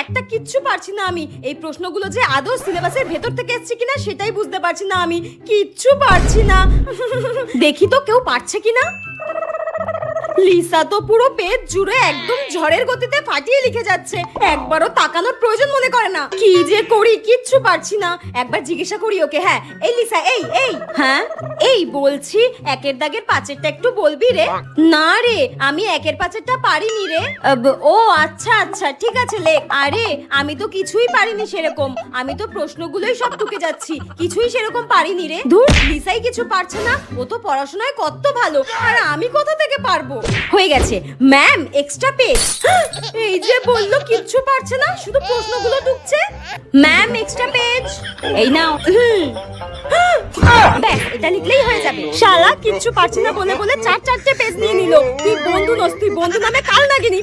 একটা কিচ্ছু পারছি না আমি। এই প্রশ্নগুলো যে আদৌ সিলেবাসের ভেতর থেকে এসছে কিনা সেটাই বুঝতে পারছি না আমি। কিচ্ছু পারছি না। দেখি তো কেউ পারছে কিনা। লিসা তো পুরো পেজ জুড়ে একদম ঝড়ের গতিতে ফাটিয়ে লিখে যাচ্ছে, একবারও তাকানোর প্রয়োজন মনে করে না। কি যে করি কিচ্ছু পারছি না। একবার জিজ্ঞাসা করি ওকে। হ্যাঁ এই লিসা, এই এই হ্যাঁ এই বলছি, একের দাগের পাঁচেরটা একটু বলবি রে? না রে, আমি একের পাঁচেরটা পারিনি রে। ও আচ্ছা আচ্ছা ঠিক আছে লেখ। আরে আমি তো কিছুই পারিনি সেরকম, আমি তো প্রশ্নগুলোই সব টুকে যাচ্ছি, কিছুই সেরকম পারিনি রে। ধুর, লিসাই কিছু পারছে না, ও তো পড়াশোনায় কত ভালো, আর আমি কোথা থেকে পারবো। হয়ে গেছে ম্যাম, এক্সট্রা পেজ। এই যে বললো কিচ্ছু পারছে না, শুধু প্রশ্নগুলো টুকছে। ম্যাম এক্সট্রা পেজ, এই নাও। ব্যাস, এটা লিখলেই হয়ে যাবে। শালা কিচ্ছু পারছি না বলে বলে চারটে পেজ নিয়ে নিল। তুই বন্ধু নস, তুই বন্ধু নামে কাল নাগিনি।